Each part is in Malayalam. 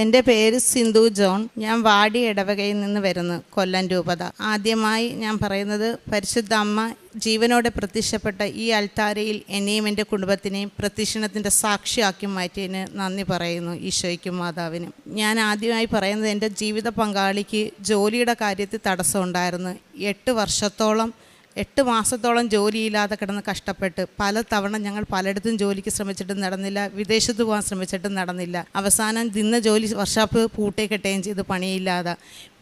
എൻ്റെ പേര് സിന്ധു ജോൺ. ഞാൻ വാടി ഇടവകയിൽ നിന്ന് വരുന്നു, കൊല്ലം രൂപത. ആദ്യമായി ഞാൻ പറയുന്നത്, പരിശുദ്ധ അമ്മ ജീവനോടെ പ്രത്യക്ഷപ്പെട്ട ഈ അൾത്താരയിൽ എന്നെയും എൻ്റെ കുടുംബത്തിനെയും പ്രത്യക്ഷണത്തിൻ്റെ സാക്ഷിയാക്കി മാറ്റിയതിന് നന്ദി പറയുന്നു ഈശോയ്ക്കും മാതാവിനും. ഞാൻ ആദ്യമായി പറയുന്നത്, എൻ്റെ ജീവിത പങ്കാളിക്ക് ജോലിയുടെ കാര്യത്തിൽ തടസ്സമുണ്ടായിരുന്നു. 8 മാസത്തോളം ജോലിയില്ലാതെ കിടന്ന് കഷ്ടപ്പെട്ട് പലതവണ ഞങ്ങൾ പലയിടത്തും ജോലിക്ക് ശ്രമിച്ചിട്ടും നടന്നില്ല, വിദേശത്ത് പോകാൻ ശ്രമിച്ചിട്ടും നടന്നില്ല. അവസാനം ഇന്ന് ജോലി വർക്ക്ഷോപ്പ് പൂട്ടിക്കെട്ടുകയും ചെയ്ത് പണിയില്ലാതെ.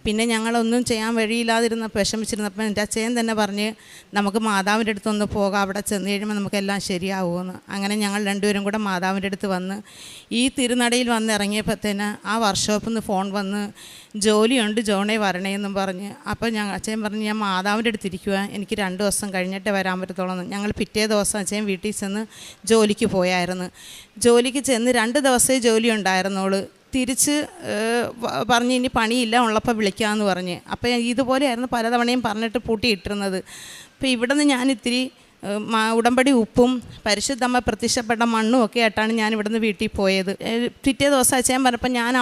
പിന്നെ ഞങ്ങളൊന്നും ചെയ്യാൻ വഴിയില്ലാതിരുന്നപ്പോൾ വിഷമിച്ചിരുന്നപ്പോൾ എൻ്റെ അച്ഛൻ തന്നെ പറഞ്ഞ്, നമുക്ക് മാതാവിൻ്റെ അടുത്തൊന്ന് പോകാം, അവിടെ ചെന്ന് കഴിയുമ്പോൾ നമുക്കെല്ലാം ശരിയാവുമെന്ന്. അങ്ങനെ ഞങ്ങൾ രണ്ടുപേരും കൂടെ മാതാവിൻ്റെ അടുത്ത് വന്ന് ഈ തിരുനടയിൽ വന്ന് ഇറങ്ങിയപ്പോഴത്തേന് ആ വർക്ക്ഷോപ്പിൽ നിന്ന് ഫോൺ വന്ന്, ജോലിയുണ്ട് ജോണേ വരണേന്നും പറഞ്ഞ്. അപ്പോൾ അച്ഛൻ പറഞ്ഞ്, ഞാൻ മാതാവിൻ്റെ അടുത്ത് ഇരിക്കുക, എനിക്ക് 2 ദിവസം കഴിഞ്ഞിട്ടേ വരാൻ പറ്റത്തുള്ളൂ. ഞങ്ങൾ പിറ്റേ ദിവസം അച്ഛൻ വീട്ടിൽ ചെന്ന് ജോലിക്ക് പോയായിരുന്നു. ജോലിക്ക് ചെന്ന് 2 ദിവസമേ ജോലി ഉണ്ടായിരുന്നുള്ളൂ. തിരിച്ച് പറഞ്ഞ്, ഇനി പണിയില്ല, ഉള്ളപ്പോൾ വിളിക്കാമെന്ന് പറഞ്ഞ്. അപ്പോൾ ഇതുപോലെയായിരുന്നു പലതവണയും പറഞ്ഞിട്ട് പൂട്ടിയിട്ടിരുന്നത്. അപ്പോൾ ഇവിടെ നിന്ന് ഞാൻ ഇത്തിരി ഉടമ്പടി ഉപ്പും പരിശുദ്ധമ്മ പ്രത്യക്ഷപ്പെട്ട മണ്ണും ഒക്കെ ആയിട്ടാണ് ഞാൻ ഇവിടുന്ന് വീട്ടിൽ പോയത്. പിറ്റേ ദിവസം അച്ഛൻ പറഞ്ഞപ്പോൾ ഞാൻ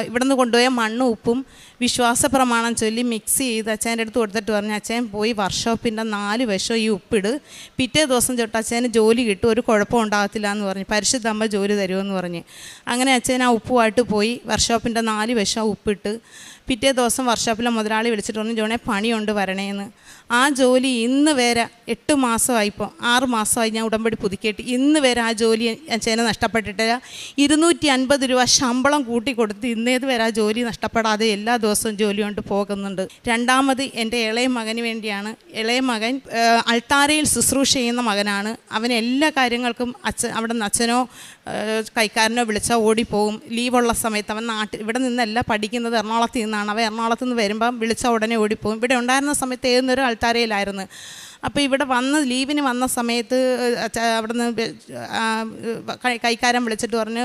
ഇവിടുന്ന് കൊണ്ടുപോയ മണ്ണും ഉപ്പും വിശ്വാസ പ്രമാണം ചൊല്ലി മിക്സ് ചെയ്ത് അച്ഛൻ്റെ അടുത്ത് കൊടുത്തിട്ട് പറഞ്ഞു, അച്ഛൻ പോയി വർക്ക്ഷോപ്പിൻ്റെ 4 വശം ഈ ഉപ്പിട്, പിറ്റേ ദിവസം തൊട്ട് അച്ഛന് ജോലി കിട്ടും, ഒരു കുഴപ്പം ഉണ്ടാകത്തില്ല എന്ന് പറഞ്ഞ്, പരിശുദ്ധമ്മ ജോലി തരുമെന്ന് പറഞ്ഞ്. അങ്ങനെ അച്ഛൻ ആ ഉപ്പുമായിട്ട് പോയി വർക്ക്ഷോപ്പിൻ്റെ 4 വശം ഉപ്പിട്ട്. പിറ്റേ ദിവസം വർക്ക്ഷോപ്പിലെ മുതലാളി വിളിച്ചിട്ട് പറഞ്ഞു, ജോണേ പണിയുണ്ട് വരണേന്ന്. ആ ജോലി ഇന്ന് വരെ 8 മാസമായിപ്പോൾ 6 മാസമായി ഞാൻ ഉടമ്പടി പുതുക്കിയിട്ട് ഇന്ന് വരെ ആ ജോലി അച്ഛനെ നഷ്ടപ്പെട്ടിട്ടില്ല. 250 രൂപ ശമ്പളം കൂട്ടിക്കൊടുത്ത് ഇന്നേത് വരെ ആ ജോലി നഷ്ടപ്പെടാതെ എല്ലാ ദിവസവും ജോലി കൊണ്ട് പോകുന്നുണ്ട്. രണ്ടാമത് എൻ്റെ ഇളയ മകന് വേണ്ടിയാണ്. ഇളയ മകൻ അൾത്താരയിൽ ശുശ്രൂഷ ചെയ്യുന്ന മകനാണ്. അവൻ എല്ലാ കാര്യങ്ങൾക്കും അവിടെ നിന്ന് അച്ഛനോ കൈക്കാരനോ വിളിച്ചാൽ ഓടിപ്പോവും. ലീവുള്ള സമയത്ത് അവൻ ഇവിടെ നിന്നല്ല പഠിക്കുന്നത്, എറണാകുളത്ത് നിന്നാണ്. അവൻ എറണാകുളത്ത് നിന്ന് വരുമ്പം വിളിച്ചാൽ ഉടനെ ഓടിപ്പോവും. ഇവിടെ ഉണ്ടായിരുന്ന സമയത്ത് ഏതൊരു അൾത്താരയിലായിരുന്നു. അപ്പോൾ ഇവിടെ ലീവിന് വന്ന സമയത്ത് അവിടെ നിന്ന് കൈക്കാരൻ വിളിച്ചിട്ട് പറഞ്ഞ്,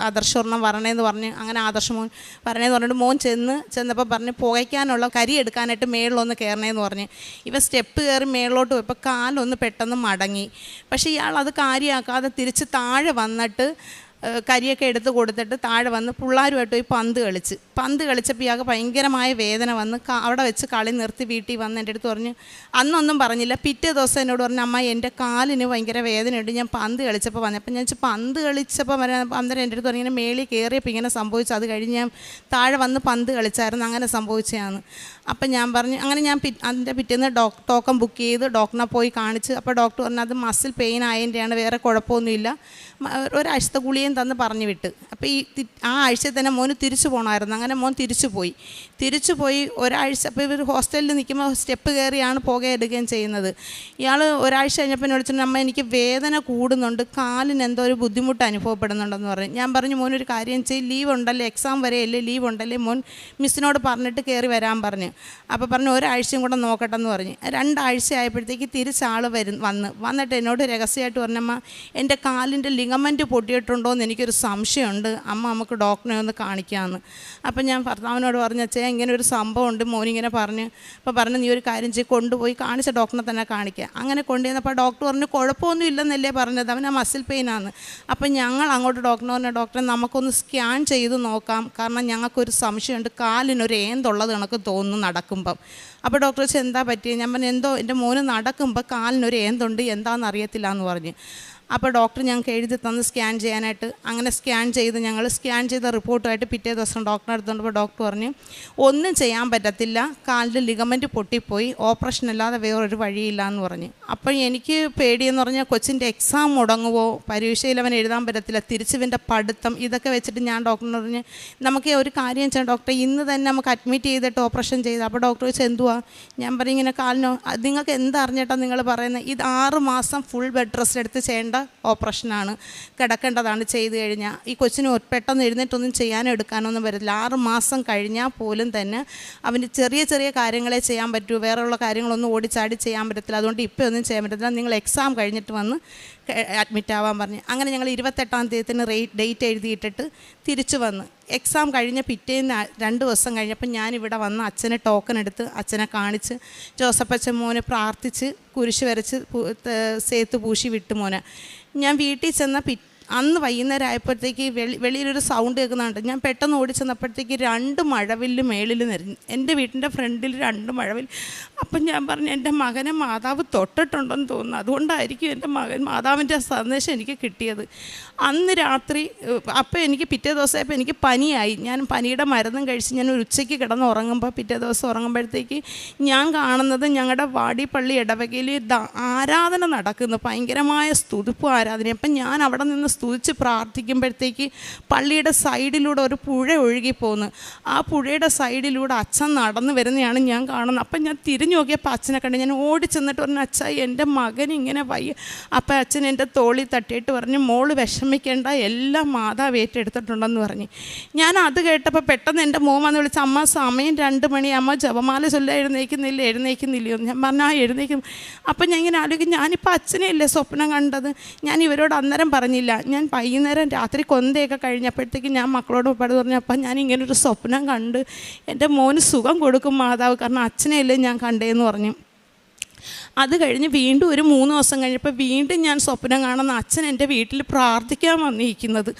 ആദർശൊരെണ്ണം വരണേന്ന് പറഞ്ഞ്. അങ്ങനെ ആദർശമോൻ വരണേന്ന് പറഞ്ഞിട്ട് മോൻ ചെന്നപ്പോൾ പറഞ്ഞ്, പുകയ്ക്കാനുള്ള കരി എടുക്കാനായിട്ട് മേളിലൊന്ന് കയറണേന്ന് പറഞ്ഞ്. ഇവ സ്റ്റെപ്പ് കയറി മേളിലോട്ട് പോയപ്പോൾ കാലൊന്ന് പെട്ടെന്ന് മടങ്ങി. പക്ഷേ ഇയാൾ അത് കാര്യമാക്കാതെ തിരിച്ച് താഴെ വന്നിട്ട് കരിയൊക്കെ എടുത്ത് കൊടുത്തിട്ട് താഴെ വന്ന് പിള്ളേരുമായിട്ട് പോയി പന്ത് കളിച്ചപ്പോൾ ഇയാൾക്ക് ഭയങ്കരമായ വേദന വന്ന് അവിടെ വെച്ച് കളി നിർത്തി വീട്ടിൽ വന്ന് എൻ്റെ അടുത്ത് പറഞ്ഞ്, അന്നൊന്നും പറഞ്ഞില്ല. പിറ്റേ ദിവസം എന്നോട് പറഞ്ഞു, അമ്മ എൻ്റെ കാലിന് ഭയങ്കര വേദനയുണ്ട്, ഞാൻ പന്ത് കളിച്ചപ്പോൾ വന്നപ്പോൾ. ഞാൻ പന്ത് കളിച്ചപ്പോൾ അന്നേരം എൻ്റെ അടുത്ത് പറഞ്ഞു, ഇങ്ങനെ മേളിൽ കയറിയപ്പോൾ ഇങ്ങനെ സംഭവിച്ചു, അത് കഴിഞ്ഞ് ഞാൻ താഴെ വന്ന് പന്ത് കളിച്ചായിരുന്നു, അങ്ങനെ സംഭവിച്ചതാണ്. അപ്പം ഞാൻ പറഞ്ഞു, അങ്ങനെ ഞാൻ അതിൻ്റെ പിറ്റേന്ന് ടോക്കൺ ബുക്ക് ചെയ്ത് ഡോക്ടറിനെ പോയി കാണിച്ച്. അപ്പോൾ ഡോക്ടർ പറഞ്ഞു, അത് മസിൽ പെയിൻ ആയതിൻ്റെയാണ്, വേറെ കുഴപ്പമൊന്നുമില്ല, ഒരാഴ്ചത്തെ ഗുളികയും തന്ന് പറഞ്ഞു വിട്ട്. അപ്പോൾ ആ ആഴ്ചയിൽ തന്നെ മോന് തിരിച്ചു പോകണമായിരുന്നു. അങ്ങനെ മോൻ തിരിച്ചു പോയി ഒരാഴ്ച. അപ്പോൾ ഇവർ ഹോസ്റ്റലിൽ നിൽക്കുമ്പോൾ സ്റ്റെപ്പ് കയറിയാണ് എടുക്കുകയും ചെയ്യുന്നത്. ഇയാൾ ഒരാഴ്ച കഴിഞ്ഞപ്പോൾ വിളിച്ചിട്ട്, അമ്മ എനിക്ക് വേദന കൂടുന്നുണ്ട്, കാലിന് എന്തോ ഒരു ബുദ്ധിമുട്ട് അനുഭവപ്പെടുന്നുണ്ടെന്ന് പറഞ്ഞു. ഞാൻ പറഞ്ഞു, മോനൊരു കാര്യം ചെയ്യും, ലീവ് ഉണ്ടല്ലേ, എക്സാം വരെയല്ലേ, ലീവ് ഉണ്ടല്ലേ, മോൻ മിസ്സിനോട് പറഞ്ഞിട്ട് കയറി വരാൻ പറഞ്ഞു. അപ്പോൾ പറഞ്ഞു, ഒരാഴ്ചയും കൂടെ നോക്കട്ടെ എന്ന് പറഞ്ഞ്. 2 ആഴ്ച ആയപ്പോഴത്തേക്ക് തിരിച്ചാൾ വന്നിട്ട് എന്നോട് രഹസ്യമായിട്ട് പറഞ്ഞമ്മ, എൻ്റെ കാലിൻ്റെ ലിഗമെൻറ്റ് പൊട്ടിയിട്ടുണ്ടോയെന്ന് എനിക്കൊരു സംശയമുണ്ട്, അമ്മ നമുക്ക് ഡോക്ടറെ ഒന്ന് കാണിക്കാമെന്ന്. അപ്പം ഞാൻ ഭർത്താവിനോട് പറഞ്ഞു, അച്ഛാ ഇങ്ങനെ ഒരു സംഭവം ഉണ്ട്, മോനിങ്ങനെ പറഞ്ഞു. അപ്പോൾ പറഞ്ഞു, നീ ഒരു കാര്യം ചെയ്ത് കൊണ്ടുപോയി കാണിച്ച ഡോക്ടറെ തന്നെ കാണിക്കുക. അങ്ങനെ കൊണ്ടുവന്നപ്പോൾ ഡോക്ടർ പറഞ്ഞു, കുഴപ്പമൊന്നും ഇല്ലെന്നല്ലേ പറഞ്ഞത്, അവന് മസിൽ പെയിനാണ്. അപ്പം ഞങ്ങൾ അങ്ങോട്ട് ഡോക്ടറിന് പറഞ്ഞു, ഡോക്ടറെ നമുക്കൊന്ന് സ്കാൻ ചെയ്ത് നോക്കാം, കാരണം ഞങ്ങൾക്കൊരു സംശയമുണ്ട്, കാലിനൊരു ഏന്തുള്ളത് കണക്ക് തോന്നുന്നു നടക്കുമ്പം. അപ്പോൾ ഡോക്ടർ വെച്ചാൽ എന്താ പറ്റിയത്? ഞാൻ പറഞ്ഞു, എന്തോ എൻ്റെ മോന് നടക്കുമ്പോൾ കാലിനൊരു ഏന്തുണ്ട്, എന്താണെന്ന് അറിയത്തില്ല എന്ന് പറഞ്ഞു. അപ്പോൾ ഡോക്ടർ ഞങ്ങൾക്ക് എഴുതി തന്ന് സ്കാൻ ചെയ്യാനായിട്ട്. അങ്ങനെ ഞങ്ങൾ സ്കാൻ ചെയ്ത റിപ്പോർട്ടുമായിട്ട് പിറ്റേ ദിവസം ഡോക്ടറെ എടുത്തുകൊണ്ടപ്പോൾ ഡോക്ടർ പറഞ്ഞു, ഒന്നും ചെയ്യാൻ പറ്റത്തില്ല, കാലിൻ്റെ ലിഗമെൻറ്റ് പൊട്ടിപ്പോയി, ഓപ്പറേഷൻ അല്ലാതെ വേറൊരു വഴിയില്ല എന്ന് പറഞ്ഞു. അപ്പോൾ എനിക്ക് പേടിയെന്ന് പറഞ്ഞാൽ കൊച്ചിൻ്റെ എക്സാം മുടങ്ങുമോ, പരീക്ഷയിൽ അവൻ എഴുതാൻ പറ്റത്തില്ല, തിരിച്ചുവിൻ്റെ പഠിത്തം, ഇതൊക്കെ വെച്ചിട്ട് ഞാൻ ഡോക്ടറിന് പറഞ്ഞ്, നമുക്ക് ഒരു കാര്യം ചെയ്യാം ഡോക്ടറെ, ഇന്ന് തന്നെ നമുക്ക് അഡ്മിറ്റ് ചെയ്തിട്ട് ഓപ്പറേഷൻ ചെയ്ത്. അപ്പോൾ ഡോക്ടർ ചോദിച്ചാൽ എന്തുവാ? ഞാൻ പറയും, ഇങ്ങനെ കാലിനോ, നിങ്ങൾക്ക് എന്തറിഞ്ഞിട്ടാണ് നിങ്ങൾ പറയുന്നത്? ഇത് 6 മാസം ഫുൾ ബെഡ് റെസ്റ്റ് എടുത്ത് ചെയ്യേണ്ട ഓപ്പറേഷനാണ്, കിടക്കേണ്ടതാണ്. ചെയ്ത് കഴിഞ്ഞാൽ ഈ കൊച്ചിന് പെട്ടെന്ന് എഴുന്നേറ്റൊന്നും ചെയ്യാനോ എടുക്കാനോ ഒന്നും പറ്റില്ല. 6 മാസം കഴിഞ്ഞാൽ പോലും തന്നെ അവന് ചെറിയ കാര്യങ്ങളെ ചെയ്യാൻ പറ്റൂ, വേറെയുള്ള കാര്യങ്ങളൊന്നും ഓടിച്ചാടി ചെയ്യാൻ പറ്റത്തില്ല. അതുകൊണ്ട് ഇപ്പോൾ ഒന്നും ചെയ്യാൻ പറ്റത്തില്ല, നിങ്ങൾ എക്സാം കഴിഞ്ഞിട്ട് വന്ന് അഡ്മിറ്റ് ആവാൻ പറഞ്ഞു. അങ്ങനെ ഞങ്ങൾ 28-ാം തീയതിന് ഡേറ്റ് എഴുതിയിട്ടിട്ട് തിരിച്ചു വന്ന്. എക്സാം കഴിഞ്ഞ പിറ്റേന്ന് 2 ദിവസം കഴിഞ്ഞപ്പോൾ ഞാനിവിടെ വന്ന് അച്ഛനെ ടോക്കൺ എടുത്ത് അച്ഛനെ കാണിച്ച് ജോസഫച്ചൻ മോനെ പ്രാർത്ഥിച്ച് കുരിശ് വരച്ച് സേത്ത് പൂശി വിട്ടു മോനെ. ഞാൻ വീട്ടിൽ ചെന്ന അന്ന് വൈകുന്നേരം ആയപ്പോഴത്തേക്ക് വെളിയിലൊരു സൗണ്ട് കേൾക്കുന്നുണ്ട്. ഞാൻ പെട്ടെന്ന് ഓടിച്ചെന്നപ്പോഴത്തേക്ക് 2 മഴവില്ല് മേളിൽ നിറഞ്ഞു, എൻ്റെ വീട്ടിൻ്റെ ഫ്രണ്ടിൽ 2 മഴവില്ല്. അപ്പം ഞാൻ പറഞ്ഞു, എൻ്റെ മകനെ മാതാവ് തൊട്ടിട്ടുണ്ടെന്ന് തോന്നുന്നു, അതുകൊണ്ടായിരിക്കും എൻ്റെ മകൻ മാതാവിൻ്റെ സന്ദേശം എനിക്ക് കിട്ടിയത്. അന്ന് രാത്രി അപ്പോൾ എനിക്ക് പിറ്റേ ദിവസമായപ്പോൾ എനിക്ക് പനിയായി. ഞാൻ പനിയുടെ മരുന്നും കഴിച്ച് ഞാൻ ഒരു ഉച്ചയ്ക്ക് കിടന്ന് ഉറങ്ങുമ്പോൾ പിറ്റേ ദിവസം ഉറങ്ങുമ്പോഴത്തേക്ക് ഞാൻ കാണുന്നത് ഞങ്ങളുടെ വാടിപ്പള്ളി ഇടവകയിൽ ആരാധന നടക്കുന്നു, ഭയങ്കരമായ സ്തുതിപ്പ് ആരാധന. അപ്പം ഞാൻ അവിടെ നിന്ന് സ്തുതിച്ച് പ്രാർത്ഥിക്കുമ്പോഴത്തേക്ക് പള്ളിയുടെ സൈഡിലൂടെ ഒരു പുഴ ഒഴുകിപ്പോകുന്നു. ആ പുഴയുടെ സൈഡിലൂടെ അച്ഛൻ നടന്നു വരുന്നതാണ് ഞാൻ കാണുന്നത്. അപ്പം ഞാൻ തിരിഞ്ഞു നോക്കിയപ്പോൾ അച്ഛനെ കണ്ട്. ഞാൻ ഓടി ചെന്നിട്ട് പറഞ്ഞു, അച്ഛാ എൻ്റെ മകൻ ഇങ്ങനെ വയ്യ. അപ്പം അച്ഛൻ എൻ്റെ തോളിൽ തട്ടിയിട്ട് പറഞ്ഞു, മോള് വിഷമിക്കേണ്ട, എല്ലാം മാതാവ് ഏറ്റെടുത്തിട്ടുണ്ടെന്ന് പറഞ്ഞു. ഞാൻ അത് കേട്ടപ്പോൾ പെട്ടെന്ന് എൻ്റെ മോൻ വന്ന് വിളിച്ച്, അമ്മ സമയം 2 മണി, അമ്മ ജപമാല ചൊല്ലാൻ എഴുന്നേൽക്കുന്നില്ലയോ? ഞാൻ പറഞ്ഞു, ആ എഴുന്നേക്കും. അപ്പം ഞാൻ ഇങ്ങനെ ആലോചിക്കും, ഞാനിപ്പോൾ അച്ഛനെയല്ലേ സ്വപ്നം കണ്ടത്. ഞാൻ ഇവരോട് അന്നേരം പറഞ്ഞില്ല. ഞാൻ വൈകുന്നേരം രാത്രി കൊന്തയൊക്കെ കഴിഞ്ഞപ്പോഴത്തേക്ക് ഞാൻ മക്കളോട് പറഞ്ഞു, അപ്പം ഞാൻ ഇങ്ങനൊരു സ്വപ്നം കണ്ട് എൻ്റെ മോന് സുഖം കൊടുക്കും മാതാവ്, കാരണം അച്ഛനെയല്ലേ ഞാൻ കണ്ടേന്ന് പറഞ്ഞു. അത് കഴിഞ്ഞ് വീണ്ടും ഒരു 3 ദിവസം കഴിഞ്ഞപ്പോൾ വീണ്ടും ഞാൻ സ്വപ്നം കാണുന്ന അച്ഛൻ എൻ്റെ വീട്ടിൽ പ്രാർത്ഥിക്കാൻ വന്നിരിക്കുന്നത്.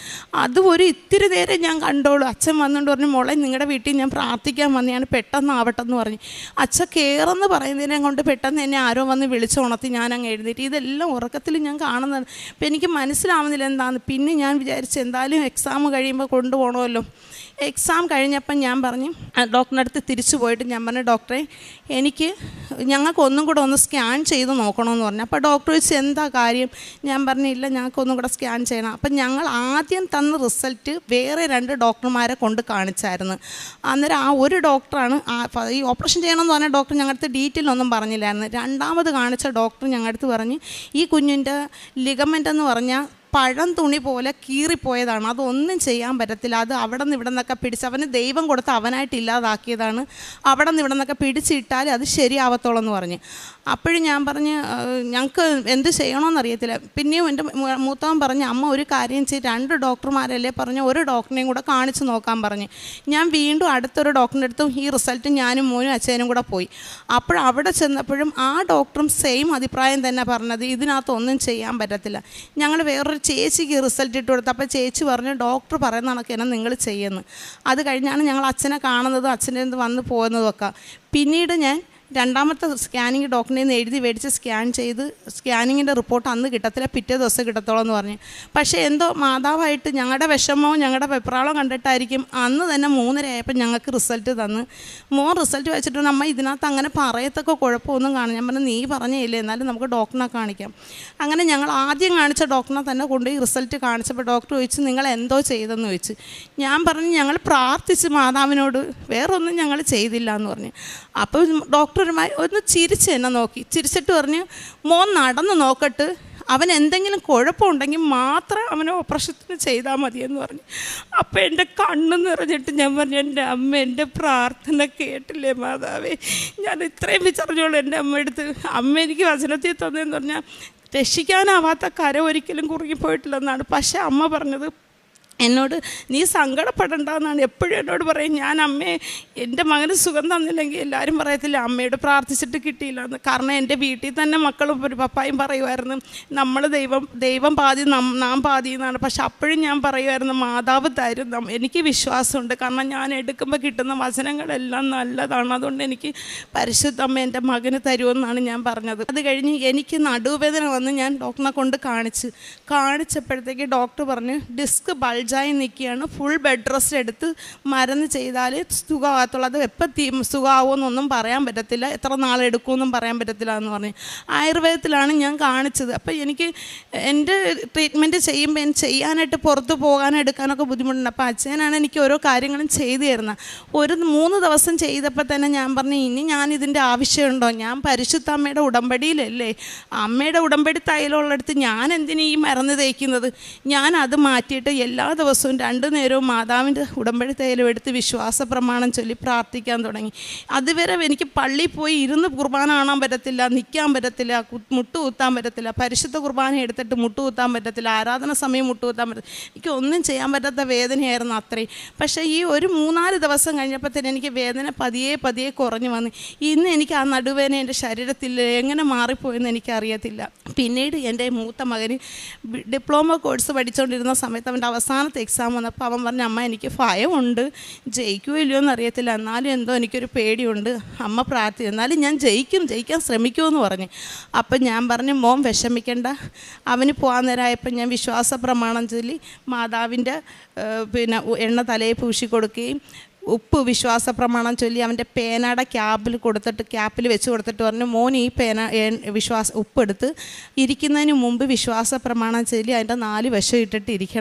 അതും ഒരു ഇത്തിരി നേരം ഞാൻ കണ്ടോളൂ. അച്ഛൻ വന്നുകൊണ്ട് പറഞ്ഞു, മോളെ നിങ്ങളുടെ വീട്ടിൽ ഞാൻ പ്രാർത്ഥിക്കാൻ വന്നതാണ്, പെട്ടെന്ന് എന്ന് പറഞ്ഞു. അച്ഛൻ കയറെന്ന് പറയുന്നതിനെ കൊണ്ട് പെട്ടെന്ന് എന്നെ ആരോ വന്ന് വിളിച്ചുണർത്തി ഞാൻ അങ്ങ് എഴുന്നേറ്റ്. ഇതെല്ലാം ഉറക്കത്തിൽ ഞാൻ കാണുന്നത്. അപ്പം എനിക്ക് മനസ്സിലാവുന്നില്ല എന്താണെന്ന്. പിന്നെ ഞാൻ വിചാരിച്ചു എന്തായാലും എക്സാം കഴിയുമ്പോൾ കൊണ്ടുപോകണമല്ലോ. എക്സാം കഴിഞ്ഞപ്പം ഞാൻ പറഞ്ഞു, ഡോക്ടറിൻ്റെ അടുത്ത് തിരിച്ചു പോയിട്ട് ഞാൻ പറഞ്ഞു, ഡോക്ടറെ ഞങ്ങൾക്ക് ഒന്നും കൂടെ ഒന്ന് സ്കാൻ ചെയ്ത് നോക്കണമെന്ന് പറഞ്ഞു. അപ്പോൾ ഡോക്ടർ ചോദിച്ചു, എന്താ കാര്യം? ഞാൻ പറഞ്ഞില്ല, ഞങ്ങൾക്കൊന്നും കൂടെ സ്കാൻ ചെയ്യണം. അപ്പം ഞങ്ങൾ ആദ്യം തന്ന റിസൾട്ട് വേറെ 2 ഡോക്ടർമാരെ കൊണ്ട് കാണിച്ചായിരുന്നു. അന്നേരം ആ ഒരു ഡോക്ടറാണ് ഈ ഓപ്പറേഷൻ ചെയ്യണമെന്ന് പറഞ്ഞ ഡോക്ടർ ഞങ്ങളുടെ ഡീറ്റെയിൽ ഒന്നും പറഞ്ഞില്ലായിരുന്നു. രണ്ടാമത് കാണിച്ച ഡോക്ടർ ഞങ്ങളുടെ പറഞ്ഞു, ഈ കുഞ്ഞിൻ്റെ ലിഗമെൻ്റ് എന്ന് പറഞ്ഞാൽ പഴം തുണി പോലെ കീറിപ്പോയതാണ്, അതൊന്നും ചെയ്യാൻ പറ്റത്തില്ല, അത് അവിടെ നിന്ന് ഇവിടെ നിന്നൊക്കെ പിടിച്ച് അവന് ദൈവം കൊടുത്ത് അവനായിട്ട് ഇല്ലാതാക്കിയതാണ്, അവിടെ നിന്ന് ഇവിടെ നിന്നൊക്കെ പിടിച്ചിട്ടാൽ അത് ശരിയാവത്തോളം എന്ന് പറഞ്ഞ്. അപ്പോഴും ഞാൻ പറഞ്ഞ് ഞങ്ങൾക്ക് എന്ത് ചെയ്യണമെന്നറിയത്തില്ല. പിന്നെയും എൻ്റെ മൂത്തവൻ പറഞ്ഞ്, അമ്മ ഒരു കാര്യം ചെയ്ത് 2 ഡോക്ടർമാരല്ലേ പറഞ്ഞ്, ഒരു ഡോക്ടറിനെയും കൂടെ കാണിച്ച് നോക്കാൻ പറഞ്ഞ്. ഞാൻ വീണ്ടും അടുത്തൊരു ഡോക്ടറിൻ്റെ അടുത്തും ഈ റിസൾട്ട് ഞാനും മോനും അച്ഛനും കൂടെ പോയി. അവിടെ ചെന്നപ്പോഴും ആ ഡോക്ടറും സെയിം അഭിപ്രായം തന്നെ പറഞ്ഞത്, ഇതിനകത്തൊന്നും ചെയ്യാൻ പറ്റത്തില്ല. ഞങ്ങൾ വേറൊരു ചേച്ചിക്ക് റിസൾട്ട് ഇട്ട് കൊടുത്തു. അപ്പോൾ ചേച്ചി പറഞ്ഞു, ഡോക്ടർ പറയുന്ന കണക്ക് നിങ്ങൾ ചെയ്യുന്നു. അത് കഴിഞ്ഞാണ് ഞങ്ങൾ അച്ഛനെ കാണുന്നതും അച്ഛൻ്റെ അടുത്ത് വന്ന് പോകുന്നതുമൊക്കെ. പിന്നീട് ഞാൻ രണ്ടാമത്തെ സ്കാനിങ് ഡോക്ടറിൽ നിന്ന് എഴുതി മേടിച്ച് സ്കാൻ ചെയ്ത് സ്കാനിങ്ങിൻ്റെ റിപ്പോർട്ട് അന്ന് കിട്ടത്തില്ല, പിറ്റേ ദിവസം കിട്ടത്തോളം എന്ന് പറഞ്ഞു. പക്ഷേ എന്തോ മാതാവായിട്ട് ഞങ്ങളുടെ വിഷമവും ഞങ്ങളുടെ വെപ്രാളവും കണ്ടിട്ടായിരിക്കും അന്ന് തന്നെ 3:30 ആയപ്പോൾ ഞങ്ങൾക്ക് റിസൾട്ട് തന്ന്. മോൻ റിസൾട്ട് വെച്ചിട്ട് നമ്മൾ ഇതിനകത്ത് അങ്ങനെ പറയത്തൊക്കെ കുഴപ്പമൊന്നും കാണും. ഞാൻ പറഞ്ഞു, നീ പറഞ്ഞില്ലേ, എന്നാലും നമുക്ക് ഡോക്ടറിനെ കാണിക്കാം. അങ്ങനെ ഞങ്ങൾ ആദ്യം കാണിച്ച ഡോക്ടറിനെ തന്നെ കൊണ്ടുപോയി റിസൾട്ട് കാണിച്ചപ്പോൾ ഡോക്ടർ ചോദിച്ചു, നിങ്ങൾ എന്തോ ചെയ്തെന്ന് ചോദിച്ചു. ഞാൻ പറഞ്ഞു, ഞങ്ങൾ പ്രാർത്ഥിച്ച് മാതാവിനോട്, വേറൊന്നും ഞങ്ങൾ ചെയ്തില്ല എന്ന് പറഞ്ഞു. അപ്പോൾ ഡോക്ടർ ഒന്ന് ചിരിച്ച് എന്നെ നോക്കി, ചിരിച്ചിട്ട് പറഞ്ഞു, മോൻ നടന്ന് നോക്കട്ട്, അവൻ എന്തെങ്കിലും കുഴപ്പമുണ്ടെങ്കിൽ മാത്രം അവനെ ഓപ്പറേഷത്തിന് ചെയ്താൽ മതിയെന്ന് പറഞ്ഞു. അപ്പോൾ എൻ്റെ കണ്ണ് നിറഞ്ഞിട്ട് ഞാൻ പറഞ്ഞു, എൻ്റെ അമ്മ എൻ്റെ പ്രാർത്ഥന കേട്ടില്ലേ മാതാവേ, ഞാൻ ഇത്രയും വിചാരിച്ചോളൂ എൻ്റെ അമ്മയെടുത്ത്. അമ്മ എനിക്ക് വചനത്തിൽ തന്നതെന്ന് പറഞ്ഞാൽ രക്ഷിക്കാനാവാത്ത കര ഒരിക്കലും കുറുകിപ്പോയിട്ടില്ലെന്നാണ്. പക്ഷേ അമ്മ പറഞ്ഞത് എന്നോട്, നീ സങ്കടപ്പെടണ്ടെന്നാണ് എപ്പോഴും എന്നോട് പറയും. ഞാൻ അമ്മയെ, എൻ്റെ മകന് സുഖം തന്നില്ലെങ്കിൽ എല്ലാവരും പറയത്തില്ല അമ്മയോട് പ്രാർത്ഥിച്ചിട്ട് കിട്ടിയില്ല എന്ന്. കാരണം എൻ്റെ വീട്ടിൽ തന്നെ മക്കളും പപ്പായും പറയുമായിരുന്നു, നമ്മൾ ദൈവം പാതി നാം പാതി എന്നാണ്. പക്ഷെ അപ്പോഴും ഞാൻ പറയുമായിരുന്നു, മാതാവ് തരും, എനിക്ക് വിശ്വാസമുണ്ട്, കാരണം ഞാൻ എടുക്കുമ്പോൾ കിട്ടുന്ന വചനങ്ങളെല്ലാം നല്ലതാണ്, അതുകൊണ്ട് എനിക്ക് പരിശുദ്ധ അമ്മ എൻ്റെ മകന് തരുമെന്നാണ് ഞാൻ പറഞ്ഞത്. അത് കഴിഞ്ഞ് എനിക്ക് നടുവേദന വന്ന് ഞാൻ ഡോക്ടറിനെ കൊണ്ട് കാണിച്ചപ്പോഴത്തേക്ക് ഡോക്ടർ പറഞ്ഞു, ഡിസ്ക് ബൾജായി നിൽക്കുകയാണ്, ഫുൾ ബെഡ് റെസ്റ്റ് എടുത്ത് മരുന്ന് ചെയ്താൽ സുഖമാകത്തുള്ളൂ, അത് എപ്പോൾ സുഖമാവുമെന്നൊന്നും പറയാൻ പറ്റത്തില്ല, എത്ര നാളെടുക്കുമെന്നും പറയാൻ പറ്റത്തില്ല എന്ന് പറഞ്ഞു. ആയുർവേദത്തിലാണ് ഞാൻ കാണിച്ചത്. അപ്പോൾ എനിക്ക് എൻ്റെ ട്രീറ്റ്മെൻറ്റ് ചെയ്യുമ്പോൾ ചെയ്യാനായിട്ട് പുറത്ത് പോകാനും എടുക്കാനൊക്കെ ബുദ്ധിമുട്ടുണ്ട്. അപ്പോൾ അച്ഛനാണ് എനിക്ക് ഓരോ കാര്യങ്ങളും ചെയ്തു തരുന്നത്. ഒരു 3 ദിവസം ചെയ്തപ്പോൾ തന്നെ ഞാൻ പറഞ്ഞു, ഇനി ഞാനിതിൻ്റെ ആവശ്യമുണ്ടോ, ഞാൻ പരിശുദ്ധ അമ്മയുടെ ഉടമ്പടിയിലല്ലേ, അമ്മയുടെ ഉടമ്പടി തൈലമുള്ളടുത്ത് ഞാൻ എന്തിനു ഈ മരുന്ന് തേക്കുന്നത്, ഞാൻ അത് മാറ്റിയിട്ട് എല്ലാ ദിവസവും 2 നേരവും മാതാവിൻ്റെ ഉടമ്പടി തൈലം എടുത്ത് വിശ്വാസ പ്രമാണം ചൊല്ലി പ്രാർത്ഥിക്കാൻ തുടങ്ങി. അതുവരെ എനിക്ക് പള്ളിയിൽ പോയി ഇരുന്ന് കുർബാന കാണാൻ പറ്റത്തില്ല, നിൽക്കാൻ പറ്റത്തില്ല, മുട്ടുകുത്താൻ പറ്റത്തില്ല, പരിശുദ്ധ കുർബാന എടുത്തിട്ട് മുട്ടുകുത്താൻ പറ്റത്തില്ല, ആരാധന സമയം മുട്ടുകുത്താൻ പറ്റത്തില്ല. എനിക്ക് ഒന്നും ചെയ്യാൻ പറ്റാത്ത വേദനയായിരുന്നു അത്രയും. പക്ഷേ ഈ ഒരു 3-4 ദിവസം കഴിഞ്ഞപ്പോഴത്തേന് എനിക്ക് വേദന പതിയെ കുറഞ്ഞു വന്നു. ഇന്ന് എനിക്ക് ആ നടുവേദന എൻ്റെ ശരീരത്തിൽ എങ്ങനെ മാറിപ്പോയെന്ന് എനിക്കറിയത്തില്ല. പിന്നീട് എൻ്റെ മൂത്ത മകന് ഡിപ്ലോമ കോഴ്സ് പഠിച്ചുകൊണ്ടിരുന്ന സമയത്ത് അവൻ്റെ അവസാനത്തെ എക്സാം വന്നപ്പോൾ അവൻ പറഞ്ഞു, അമ്മ എനിക്ക് ഭയമുണ്ട്, ജയിക്കുമോ ഇല്ലയോ എന്നറിയത്തില്ല, എന്നാലും എന്തോ എനിക്കൊരു പേടിയുണ്ട്, അമ്മ എന്നാലും ഞാൻ ജയിക്കാൻ ശ്രമിക്കുമെന്ന് പറഞ്ഞു. അപ്പം ഞാൻ പറഞ്ഞു, മോൻ വിഷമിക്കേണ്ട. അവന് പോകാൻ നേരമായപ്പോൾ ഞാൻ വിശ്വാസ പ്രമാണം ചൊല്ലി മാതാവിൻ്റെ എണ്ണ തലയിൽ പൂശി കൊടുക്കുകയും ഉപ്പ് വിശ്വാസ പ്രമാണം ചൊല്ലി അവൻ്റെ പേനയുടെ ക്യാപ്പിൽ വെച്ച് കൊടുത്തിട്ട് പറഞ്ഞു, മോൻ ഈ ഉപ്പെടുത്ത് ഇരിക്കുന്നതിന് മുമ്പ് വിശ്വാസ പ്രമാണം ചൊല്ലി അതിൻ്റെ 4 വശം ഇട്ടിട്ട്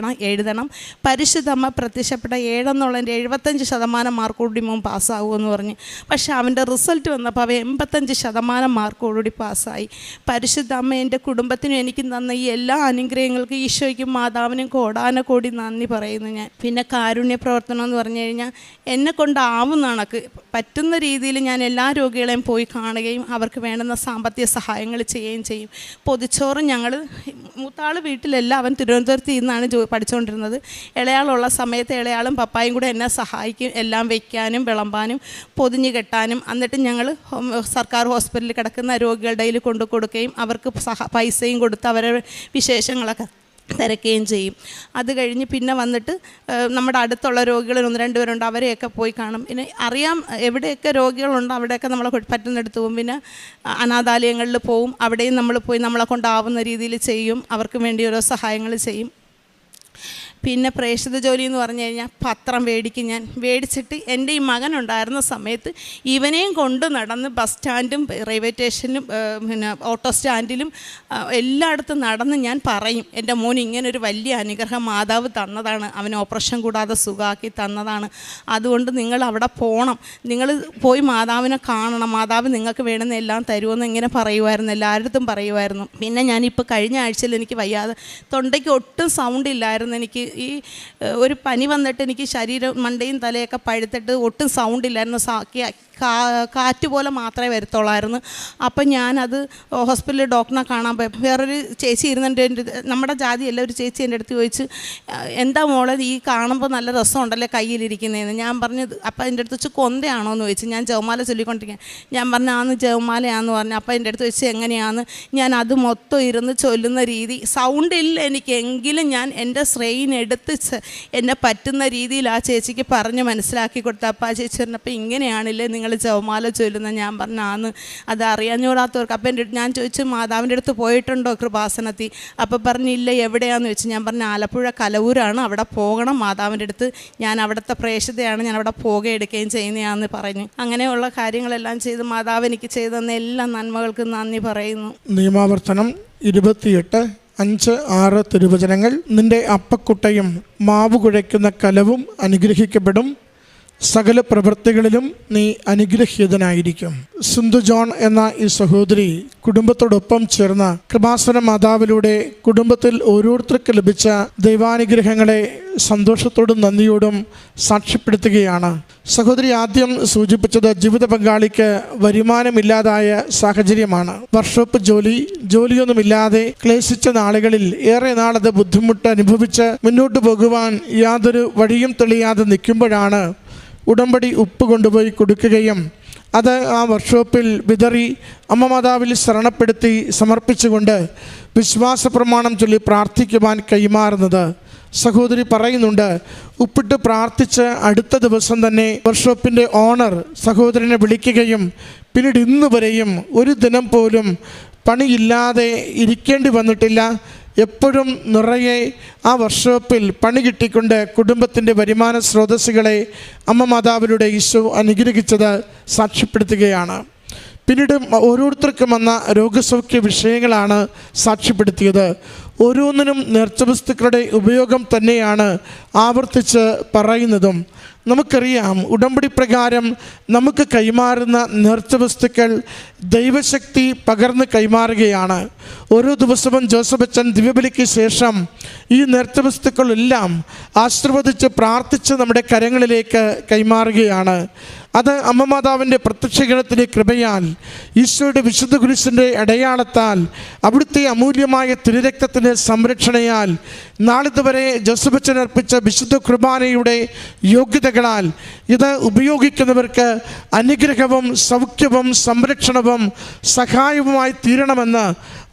എഴുതണം. പരിശുദ്ധമ്മ പ്രത്യക്ഷപ്പെട്ട 7 എന്നുള്ളതിൻ്റെ 75% മാർക്കോടുകൂടി മോൻ പാസ്സാകുമെന്ന് പറഞ്ഞു. പക്ഷേ അവൻ്റെ റിസൾട്ട് വന്നപ്പോൾ അവ 85% മാർക്കോടുകൂടി പാസ്സായി. പരിശുദ്ധ അമ്മ എൻ്റെ കുടുംബത്തിനും എനിക്ക് തന്ന ഈ എല്ലാ അനുഗ്രഹങ്ങൾക്കും ഈശോയ്ക്കും മാതാവിനും കോടാനക്കോടി നന്ദി പറയുന്നു ഞാൻ. പിന്നെ കാരുണ്യ പ്രവർത്തനം എന്ന് പറഞ്ഞു കഴിഞ്ഞാൽ എന്നെ കൊണ്ടാവുന്ന കണക്ക് പറ്റുന്ന രീതിയിൽ ഞാൻ എല്ലാ രോഗികളെയും പോയി കാണുകയും അവർക്ക് വേണ്ടുന്ന സാമ്പത്തിക സഹായങ്ങൾ ചെയ്യുകയും ചെയ്യും. പൊതിച്ചോറ് ഞങ്ങൾ മൂത്താൾ വീട്ടിലല്ല, അവൻ തിരുവനന്തപുരത്ത് നിന്നാണ് പഠിച്ചുകൊണ്ടിരുന്നത്. ഇളയാളുള്ള സമയത്ത് ഇളയാളും പപ്പായും കൂടെ എന്നെ സഹായിക്കും, എല്ലാം വയ്ക്കാനും വിളമ്പാനും പൊതിഞ്ഞ് കെട്ടാനും. എന്നിട്ട് ഞങ്ങൾ സർക്കാർ ഹോസ്പിറ്റലിൽ കിടക്കുന്ന രോഗികളുടെ കയ്യിൽ കൊണ്ടു കൊടുക്കുകയും അവർക്ക് പൈസയും കൊടുത്ത് അവരുടെ വിശേഷങ്ങളൊക്കെ തിരക്കുകയും ചെയ്യും. അത് കഴിഞ്ഞ് പിന്നെ വന്നിട്ട് നമ്മുടെ അടുത്തുള്ള രോഗികൾ 1-2 പേരുണ്ട്, അവരെയൊക്കെ പോയി കാണും. പിന്നെ അറിയാം എവിടെയൊക്കെ രോഗികളുണ്ട് അവിടെയൊക്കെ നമ്മളെ പറ്റുന്നിടത്ത് പോകും. പിന്നെ അനാഥാലയങ്ങളിൽ പോവും, അവിടെയും നമ്മൾ പോയി നമ്മളെ കൊണ്ടാവുന്ന രീതിയിൽ ചെയ്യും, അവർക്ക് വേണ്ടി ഓരോ സഹായങ്ങൾ ചെയ്യും. പിന്നെ പ്രേക്ഷിത ജോലി എന്ന് പറഞ്ഞു കഴിഞ്ഞാൽ പത്രം മേടിച്ചിട്ട് എൻ്റെ ഈ മകനുണ്ടായിരുന്ന സമയത്ത് ഇവനെയും കൊണ്ട് നടന്ന് ബസ് സ്റ്റാൻഡും റെയിൽവേ സ്റ്റേഷനും ഓട്ടോ സ്റ്റാൻഡിലും എല്ലായിടത്തും നടന്ന് ഞാൻ പറയും, എൻ്റെ മോൻ ഇങ്ങനൊരു വലിയ അനുഗ്രഹം മാതാവ് തന്നതാണ്, അവന് ഓപ്പറേഷൻ കൂടാതെ സുഖമാക്കി തന്നതാണ്, അതുകൊണ്ട് നിങ്ങൾ അവിടെ പോകണം, നിങ്ങൾ പോയി മാതാവിനെ കാണണം, മാതാവ് നിങ്ങൾക്ക് വേണമെന്ന് എല്ലാം തരുമെന്ന് ഇങ്ങനെ പറയുമായിരുന്നു, എല്ലായിടത്തും പറയുമായിരുന്നു. പിന്നെ ഞാനിപ്പോൾ കഴിഞ്ഞ ആഴ്ചയിൽ എനിക്ക് വയ്യാതെ തൊണ്ടയ്ക്ക് ഒട്ടും സൗണ്ട് ഇല്ലായിരുന്നു. എനിക്ക് ഈ ഒരു പനി വന്നിട്ട് എനിക്ക് ശരീരം മണ്ടയും തലയൊക്കെ പഴുത്തിട്ട് ഒട്ടും സൗണ്ട് ഇല്ലായിരുന്നു, കാറ്റ് പോലെ മാത്രമേ വരത്തുള്ളായിരുന്നു. അപ്പം ഞാനത് ഹോസ്പിറ്റലിൽ ഡോക്ടറിനെ കാണാൻ പോയി. വേറൊരു ചേച്ചി ഇരുന്നിട്ട് നമ്മുടെ ജാതിയല്ല, ഒരു ചേച്ചി എൻ്റെ അടുത്ത് ചോദിച്ച്, എന്താ മോളെ ഈ കാണുമ്പോൾ നല്ല രസമുണ്ടല്ലേ കയ്യിലിരിക്കുന്നതെന്ന്. ഞാൻ പറഞ്ഞു, അപ്പം എൻ്റെ അടുത്ത് വെച്ച് കൊന്തയാണോ എന്ന് ചോദിച്ചു. ഞാൻ ജവമാല ചൊല്ലിക്കൊണ്ടിരിക്കാൻ. ഞാൻ പറഞ്ഞു ആന്ന് ജവമാലയാണെന്ന് പറഞ്ഞു. അപ്പം എൻ്റെ അടുത്ത് വെച്ച് എങ്ങനെയാണെന്ന് ഞാൻ അത് മൊത്തം ഇരുന്ന് ചൊല്ലുന്ന രീതി, സൗണ്ട് ഇല്ല എനിക്കെങ്കിലും ഞാൻ എൻ്റെ സ്ട്രെയിൻ എടുത്ത് എന്നെ പറ്റുന്ന രീതിയിൽ ആ ചേച്ചിക്ക് പറഞ്ഞ് മനസ്സിലാക്കി കൊടുത്തു. അപ്പം ആ ചേച്ചി പറഞ്ഞപ്പോൾ ഇങ്ങനെയാണില്ലേ നിങ്ങൾ ജവമാല ചൊല്ലുന്ന. ഞാൻ പറഞ്ഞു ആന്ന്, അത് അറിയാഞ്ഞൂടാത്തവർക്ക്. അപ്പം ഞാൻ ചോദിച്ചു മാതാവിൻ്റെ അടുത്ത് പോയിട്ടുണ്ടോ കൃപാസനത്തിൽ? അപ്പം പറഞ്ഞില്ല, എവിടെയാണെന്ന് വെച്ച്. ഞാൻ പറഞ്ഞു ആലപ്പുഴ കലവൂരാണ്, അവിടെ പോകണം മാതാവിൻ്റെ അടുത്ത്, ഞാൻ അവിടുത്തെ പ്രേക്ഷിതയാണ്, ഞാൻ അവിടെ എടുക്കുകയും ചെയ്യുന്നതാണെന്ന് പറഞ്ഞു. അങ്ങനെയുള്ള കാര്യങ്ങളെല്ലാം ചെയ്ത് മാതാവ് എനിക്ക് ചെയ്തു തന്ന എല്ലാ നന്മകൾക്കും നന്ദി പറയുന്നു. നിയമാവർത്തനം 28:5-6 തിരുവചനങ്ങൾ. നിന്റെ അപ്പക്കുട്ടയും മാവ് കുഴയ്ക്കുന്ന കലവും അനുഗ്രഹിക്കപ്പെടും, സകല പ്രവൃത്തികളിലും നീ അനുഗ്രഹീതനായിരിക്കും. സിന്ധു ജോൺ എന്ന ഈ സഹോദരി കുടുംബത്തോടൊപ്പം ചേർന്ന കൃപാസന മാതാവിലൂടെ കുടുംബത്തിൽ ഓരോരുത്തർക്ക് ലഭിച്ച ദൈവാനുഗ്രഹങ്ങളെ സന്തോഷത്തോടും നന്ദിയോടും സാക്ഷ്യപ്പെടുത്തുകയാണ്. സഹോദരി ആദ്യം സൂചിപ്പിച്ചത് ജീവിത പങ്കാളിക്ക് വരുമാനമില്ലാതായ സാഹചര്യമാണ്. വർക്ക്ഷോപ്പ് ജോലിയൊന്നുമില്ലാതെ ക്ലേശിച്ച നാളുകളിൽ ഏറെ നാളത് ബുദ്ധിമുട്ട് അനുഭവിച്ച് മുന്നോട്ട് പോകുവാൻ യാതൊരു വഴിയും തെളിയാതെ നിൽക്കുമ്പോഴാണ് ഉടമ്പടി ഉപ്പ് കൊണ്ടുപോയി കൊടുക്കുകയും അത് ആ വർക്ക്ഷോപ്പിൽ വിതറി അമ്മ മാതാവിൽ ശരണപ്പെടുത്തി സമർപ്പിച്ചുകൊണ്ട് വിശ്വാസ പ്രമാണം ചൊല്ലി പ്രാർത്ഥിക്കുവാൻ കൈമാറുന്നത്. സഹോദരി പറയുന്നുണ്ട്, ഉപ്പിട്ട് പ്രാർത്ഥിച്ച് അടുത്ത ദിവസം തന്നെ വർക്ക്ഷോപ്പിൻ്റെ ഓണർ സഹോദരനെ വിളിക്കുകയും പിന്നീട് ഇന്ന് വരെയും ഒരു ദിനം പോലും പണിയില്ലാതെ ഇരിക്കേണ്ടി വന്നിട്ടില്ല. എപ്പോഴും നിറയെ ആ വർക്ക്ഷോപ്പിൽ പണി കിട്ടിക്കൊണ്ട് കുടുംബത്തിൻ്റെ വരുമാന സ്രോതസ്സുകളെ അമ്മ മാതാവിലൂടെ ഈശോ അനുഗ്രഹിച്ചത് സാക്ഷ്യപ്പെടുത്തുകയാണ്. പിന്നീട് ഓരോരുത്തർക്കും വന്ന രോഗസൗഖ്യ വിഷയങ്ങളാണ് സാക്ഷ്യപ്പെടുത്തിയത്. ഓരോന്നിനും നേർച്ച വസ്തുക്കളുടെ ഉപയോഗം തന്നെയാണ് ആവർത്തിച്ച് പറയുന്നതും. നമുക്കറിയാം, ഉടമ്പടി പ്രകാരം നമുക്ക് കൈമാറുന്ന നേർച്ച വസ്തുക്കൾ ദൈവശക്തി പകർന്ന് കൈമാറുകയാണ്. ഓരോ ദിവസവും ജോസഫ് അച്ഛൻ ദിവ്യബലിക്ക് ശേഷം ഈ നേർച്ച വസ്തുക്കളെല്ലാം ആശീർവദിച്ച് പ്രാർത്ഥിച്ച് നമ്മുടെ കരങ്ങളിലേക്ക് കൈമാറുകയാണ്. അത് അമ്മ മാതാവിൻ്റെ പ്രത്യക്ഷീകരണത്തിൻ്റെ കൃപയാൽ, ഈശോയുടെ വിശുദ്ധ കുരിശിൻ്റെ അടയാളത്താൽ, അവിടുത്തെ അമൂല്യമായ തിരുരക്തത്തിൻ്റെ സംരക്ഷണയാൽ, നാളിതുവരെ ജോസഫ് അച്ഛൻ അർപ്പിച്ച വിശുദ്ധ കുർബാനയുടെ യോഗ്യതകളാൽ ഇത് ഉപയോഗിക്കുന്നവർക്ക് അനുഗ്രഹവും സൗഖ്യവും സംരക്ഷണവും സഹായവുമായി തീരണമെന്ന്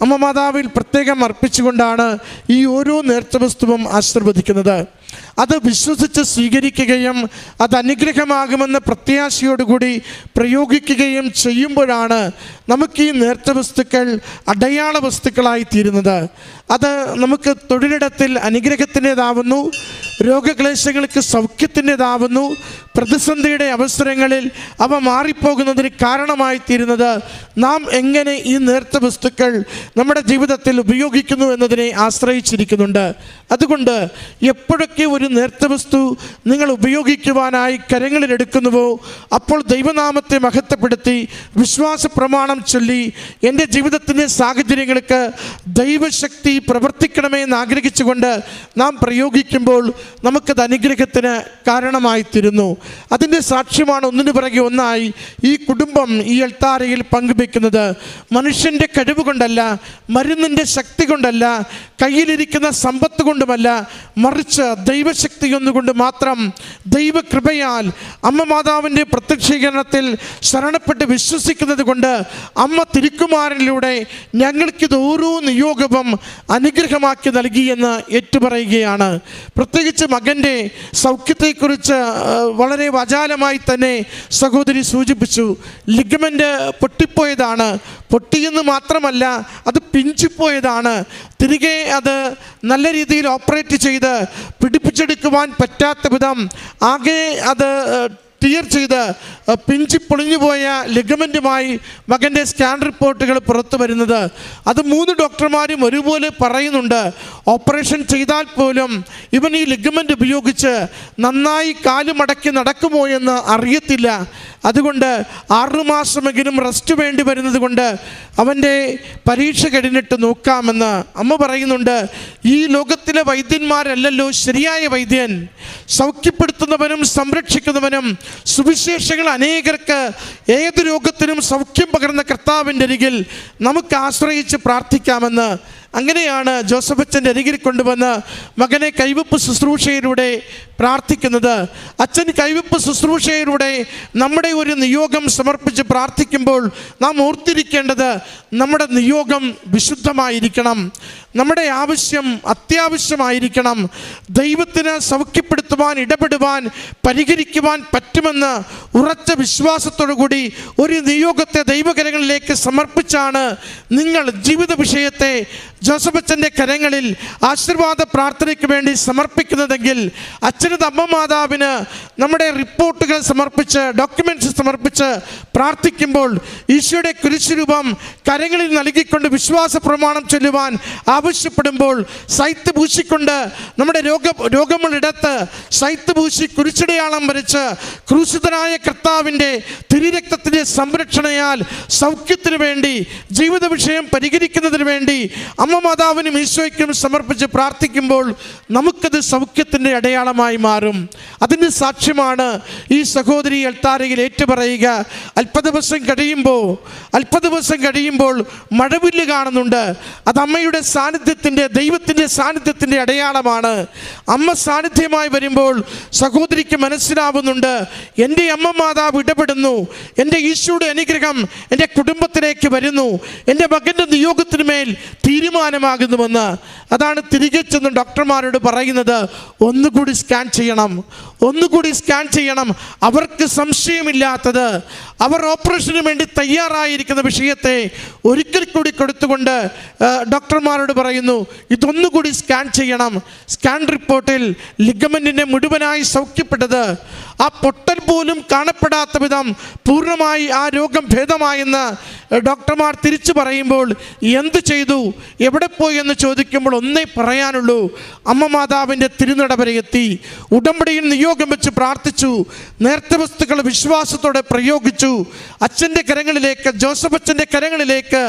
അമ്മ മാതാവിൽ പ്രത്യേകം അർപ്പിച്ചുകൊണ്ടാണ് ഈ ഓരോ നേർച്ച വസ്തുവും ആശീർവദിക്കുന്നത്. അത് വിശ്വസിച്ച് സ്വീകരിക്കുകയും അത് അനുഗ്രഹമാകുമെന്ന പ്രത്യാശയോടുകൂടി പ്രയോഗിക്കുകയും ചെയ്യുമ്പോഴാണ് നമുക്ക് ഈ നേർച്ച വസ്തുക്കൾ അടയാള വസ്തുക്കളായി തീരുന്നത്. അത് നമുക്ക് തൊഴിലിടത്തിൽ അനുഗ്രഹത്തിൻ്റെതാവുന്നു, രോഗക്ലേശങ്ങൾക്ക് സൗഖ്യത്തിൻ്റെതാവുന്നു, പ്രതിസന്ധിയുടെ അവസരങ്ങളിൽ അവ മാറിപ്പോകുന്നതിന് കാരണമായി തീരുന്നത് നാം എങ്ങനെ ഈ നേർച്ച വസ്തുക്കൾ നമ്മുടെ ജീവിതത്തിൽ ഉപയോഗിക്കുന്നു എന്നതിനെ ആശ്രയിച്ചിരിക്കുന്നുണ്ട്. അതുകൊണ്ട് എപ്പോഴൊക്കെ ഒരു നേർച്ച വസ്തു നിങ്ങൾ ഉപയോഗിക്കുവാനായി കരങ്ങളിലെടുക്കുന്നുവോ അപ്പോൾ ദൈവനാമത്തെ മഹത്വപ്പെടുത്തി വിശ്വാസ പ്രമാണം ചൊല്ലി എൻ്റെ ജീവിതത്തിൻ്റെ സാഹചര്യങ്ങൾക്ക് ദൈവശക്തി പ്രവർത്തിക്കണമേ എന്ന് ആഗ്രഹിച്ചുകൊണ്ട് നാം പ്രയോഗിക്കുമ്പോൾ നമുക്കത് അനുഗ്രഹത്തിന് കാരണമായിത്തീരുന്നു. അതിൻ്റെ സാക്ഷ്യമാണ് ഒന്നിനു പിറകെ ഒന്നായി ഈ കുടുംബം ഈ അൾത്താരയിൽ പങ്കുവെക്കുന്നത്. മനുഷ്യൻ്റെ കഴിവ് കൊണ്ടല്ല, മരുന്നിൻ്റെ ശക്തി കൊണ്ടല്ല, കയ്യിലിരിക്കുന്ന സമ്പത്ത് കൊണ്ടുമല്ല, മറിച്ച് ദൈവശക്തി ഒന്നുകൊണ്ട് മാത്രം, ദൈവകൃപയാൽ അമ്മ മാതാവിൻ്റെ പ്രത്യക്ഷീകരണത്തിൽ ശരണപ്പെട്ട് വിശ്വസിക്കുന്നത് കൊണ്ട് അമ്മ തിരുക്കുമാരനിലൂടെ ഞങ്ങൾക്കിത് ഓരോ നിയോഗവും അനുഗ്രഹമാക്കി നൽകിയെന്ന് ഏറ്റുപറയുകയാണ്. പ്രത്യേകിച്ച് മകൻ്റെ സൗഖ്യത്തെക്കുറിച്ച് വളരെ വാചാലമായി തന്നെ സഹോദരി സൂചിപ്പിച്ചു. ലിഗമെൻ്റ് പൊട്ടിപ്പോയതാണ്. പൊട്ടിയെന്ന് മാത്രമല്ല, അത് പിഞ്ചിപ്പോയതാണ്. തിരികെ അത് നല്ല രീതിയിൽ ഓപ്പറേറ്റ് ചെയ്ത് പിടിപ്പിച്ചെടുക്കുവാൻ പറ്റാത്ത വിധം ആകെ അത് ടിയർ ചെയ്ത് പിഞ്ചി പൊളിഞ്ഞുപോയ ലിഗമെൻറ്റുമായി മകൻ്റെ സ്കാൻ റിപ്പോർട്ടുകൾ പുറത്തു വരുന്നത്. അത് 3 ഡോക്ടർമാരും ഒരുപോലെ പറയുന്നുണ്ട്, ഓപ്പറേഷൻ ചെയ്താൽ പോലും ഇവൻ ഈ ലിഗമെൻ്റ് ഉപയോഗിച്ച് നന്നായി കാല് മടക്കി നടക്കുമോ എന്ന് അറിയത്തില്ല. അതുകൊണ്ട് 6 മാസമെങ്കിലും റെസ്റ്റ് വേണ്ടി വരുന്നത് കൊണ്ട് അവൻ്റെ പരീക്ഷ കഴിഞ്ഞിട്ട് നോക്കാമെന്ന് അമ്മ പറയുന്നുണ്ട്. ഈ ലോകത്തിലെ വൈദ്യന്മാരല്ലല്ലോ ശരിയായ വൈദ്യൻ. സൗഖ്യപ്പെടുത്തുന്നവനും സംരക്ഷിക്കുന്നവനും സുവിശേഷങ്ങൾ അനേകർക്ക് ഏത് രോഗത്തിനും സൗഖ്യം പകർന്ന കർത്താവിൻ്റെ അരികിൽ നമുക്ക് ആശ്രയിച്ച് പ്രാർത്ഥിക്കാമെന്ന്. അങ്ങനെയാണ് ജോസഫ് അച്ഛൻ്റെ അരികിൽ കൊണ്ടുവന്ന് മകനെ കൈവെപ്പ് ശുശ്രൂഷയിലൂടെ പ്രാർത്ഥിക്കുന്നത്. അച്ഛൻ കൈവെപ്പ് ശുശ്രൂഷയിലൂടെ നമ്മുടെ ഒരു നിയോഗം സമർപ്പിച്ച് പ്രാർത്ഥിക്കുമ്പോൾ നാം ഓർത്തിരിക്കേണ്ടത് നമ്മുടെ നിയോഗം വിശുദ്ധമായിരിക്കണം, നമ്മുടെ ആവശ്യം അത്യാവശ്യമായിരിക്കണം. ദൈവത്തിന് സൗഖ്യപ്പെടുത്തുവാൻ, ഇടപെടുവാൻ, പരിഹരിക്കുവാൻ പറ്റുമെന്ന് ഉറച്ച വിശ്വാസത്തോടുകൂടി ഒരു നിയോഗത്തെ ദൈവകരങ്ങളിലേക്ക് സമർപ്പിച്ചാണ് നിങ്ങൾ ജീവിത വിഷയത്തെ ജോസഫ് അച്ഛൻ്റെ കരങ്ങളിൽ ആശീർവാദ പ്രാർത്ഥനയ്ക്ക് വേണ്ടി സമർപ്പിക്കുന്നതെങ്കിൽ അച്ഛനത് അമ്മ മാതാവിന് നമ്മുടെ റിപ്പോർട്ടുകൾ സമർപ്പിച്ച്, ഡോക്യുമെൻറ്റ്സ് സമർപ്പിച്ച് പ്രാർത്ഥിക്കുമ്പോൾ ഈശോയുടെ കുരിശുരൂപം കരങ്ങളിൽ നൽകിക്കൊണ്ട് വിശ്വാസ പ്രമാണം ചൊല്ലുവാൻ ആവശ്യപ്പെടുമ്പോൾ സൈത്ത് പൂശിക്കൊണ്ട് നമ്മുടെ രോഗമുള്ളിടത്ത് സൈത്ത് പൂശി കുരിശടയാളം വരച്ച് ക്രൂശിതനായ കർത്താവിൻ്റെ തിരുരക്തത്തിൻ്റെ സംരക്ഷണയാൽ സൗഖ്യത്തിന് വേണ്ടി, ജീവിത വിഷയം പരിഹരിക്കുന്നതിന് വേണ്ടി അമ്മ മാതാവിനും ഈശോയ്ക്കും സമർപ്പിച്ച് പ്രാർത്ഥിക്കുമ്പോൾ നമുക്കത് സൗഖ്യത്തിൻ്റെ അടയാളമായി മാറും. അതിൻ്റെ സാക്ഷ്യമാണ് ഈ സഹോദരി അൾത്താരയിൽ ഏറ്റുപറയുക. അല്പ ദിവസം കഴിയുമ്പോൾ മഴവില്ല് കാണുന്നുണ്ട്. അത് അമ്മയുടെ സാന്നിധ്യത്തിൻ്റെ, ദൈവത്തിൻ്റെ സാന്നിധ്യത്തിൻ്റെ അടയാളമാണ്. അമ്മ സാന്നിധ്യമായി വരുമ്പോൾ സഹോദരിക്ക് മനസ്സിലാവുന്നുണ്ട്, എൻ്റെ അമ്മ മാതാവ് ഇടപെടുന്നു, എൻ്റെ ഈശോയുടെ അനുഗ്രഹം എൻ്റെ കുടുംബത്തിലേക്ക് വരുന്നു, എൻ്റെ മകൻ്റെ നിയോഗത്തിന് മേൽ തീരുമാനമാകുന്നുവെന്ന്. അതാണ് തിരികെ ചെന്ന് ഡോക്ടർമാരോട് പറയുന്നത്, ഒന്നുകൂടി സ്കാൻ ചെയ്യണം. അവർക്ക് സംശയമില്ലാത്തത്, അവർ ഓപ്പറേഷന് വേണ്ടി തയ്യാറായിരിക്കുന്ന വിഷയത്തെ ഒരിക്കൽ കൂടി കൊടുത്തുകൊണ്ട് ഡോക്ടർമാരോട് പറയുന്നു, ഇതൊന്നുകൂടി സ്കാൻ ചെയ്യണം. സ്കാൻ റിപ്പോർട്ടിൽ ലിഗമെൻറ്റിനെ മുഴുവനായി സൗഖ്യപ്പെട്ടത്, ആ പൊട്ടൽ പോലും കാണപ്പെടാത്ത വിധം പൂർണ്ണമായി ആ രോഗം ഭേദമായെന്ന് ഡോക്ടർമാർ തിരിച്ചു പറയുമ്പോൾ എന്ത് ചെയ്തു, എവിടെ പോയി എന്ന് ചോദിക്കുമ്പോൾ ഒന്നേ പറയാനുള്ളൂ, അമ്മ മാതാവിൻ്റെ തിരുനടവരെ എത്തി, ഉടമ്പടിയിൽ നിയോഗം വെച്ച് പ്രാർത്ഥിച്ചു, നേർച്ച വസ്തുക്കൾ വിശ്വാസത്തോടെ പ്രയോഗിച്ചു, അച്ഛൻ്റെ കരങ്ങളിലേക്ക്, ജോസഫ് അച്ഛൻ്റെ കരങ്ങളിലേക്ക്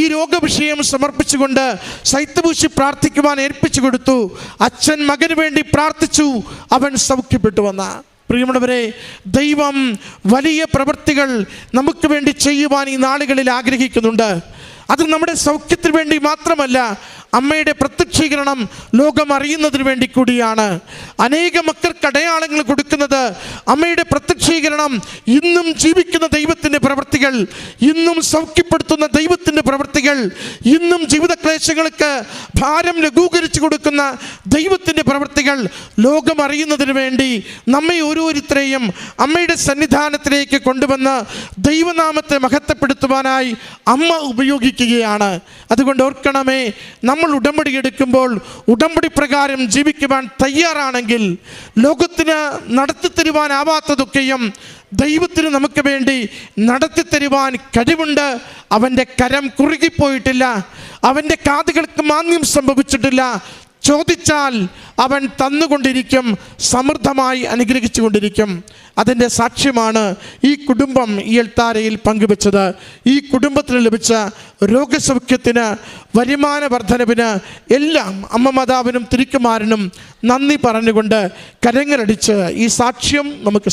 ഈ രോഗവിഷയം സമർപ്പിച്ചുകൊണ്ട് ശൈത്യപൂശി പ്രാർത്ഥിക്കുവാൻ ഏൽപ്പിച്ചു കൊടുത്തു. അച്ഛൻ മകന് വേണ്ടി പ്രാർത്ഥിച്ചു, അവൻ സൗഖ്യപ്പെട്ടു വന്ന. പ്രിയമുള്ളവരെ, ദൈവം വലിയ പ്രവൃത്തികൾ നമുക്ക് വേണ്ടി ചെയ്യുവാൻ ഈ നാളുകളിൽ ആഗ്രഹിക്കുന്നുണ്ട്. അത് നമ്മുടെ സൗഖ്യത്തിന് വേണ്ടി മാത്രമല്ല, അമ്മയുടെ പ്രത്യക്ഷീകരണം ലോകം അറിയുന്നതിന് വേണ്ടി കൂടിയാണ്. അനേക മക്കൾക്ക് അടയാളങ്ങൾ കൊടുക്കുന്നത് അമ്മയുടെ പ്രത്യക്ഷീകരണം, ഇന്നും ജീവിക്കുന്ന ദൈവത്തിൻ്റെ പ്രവൃത്തികൾ, ഇന്നും സൗഖ്യപ്പെടുത്തുന്ന ദൈവത്തിൻ്റെ പ്രവൃത്തികൾ, ഇന്നും ജീവിതക്ലേശങ്ങൾക്ക് ഭാരം ലഘൂകരിച്ചു കൊടുക്കുന്ന ദൈവത്തിൻ്റെ പ്രവൃത്തികൾ ലോകം അറിയുന്നതിന് വേണ്ടി നമ്മെ ഓരോരുത്തരെയും അമ്മയുടെ സന്നിധാനത്തിലേക്ക് കൊണ്ടുവന്ന് ദൈവനാമത്തെ മഹത്വപ്പെടുത്തുവാനായി അമ്മ ഉപയോഗിക്കുകയാണ്. അതുകൊണ്ട് ഓർക്കണമേ, നമ്മൾ ഉടമ്പടി എടുക്കുമ്പോൾ ഉടമ്പടി പ്രകാരം ജീവിക്കുവാൻ തയ്യാറാണെങ്കിൽ ലോകത്തിന് നടത്തിത്തരുവാനാവാത്തതൊക്കെയും ദൈവത്തിന് നമുക്ക് വേണ്ടി നടത്തിത്തരുവാൻ കഴിവുണ്ട്. അവൻ്റെ കരം കുറുകിപ്പോയിട്ടില്ല, അവൻ്റെ കാതുകൾക്ക് മാന്ദ്യം സംഭവിച്ചിട്ടില്ല. ചോദിച്ചാൽ അവൻ തന്നുകൊണ്ടിരിക്കും, സമൃദ്ധമായി അനുഗ്രഹിച്ചു കൊണ്ടിരിക്കും. അതിൻ്റെ സാക്ഷ്യമാണ് ഈ കുടുംബം ഈ എൽത്താരയിൽ പങ്കുവെച്ചത്. ഈ കുടുംബത്തിന് ലഭിച്ച രോഗസൗഖ്യത്തിന്, വരുമാന വർധനവിന് എല്ലാം അമ്മ മാതാവിനും തിരുക്കുമാരനും നന്ദി പറഞ്ഞുകൊണ്ട് കരങ്ങളടിച്ച് ഈ സാക്ഷ്യം നമുക്ക്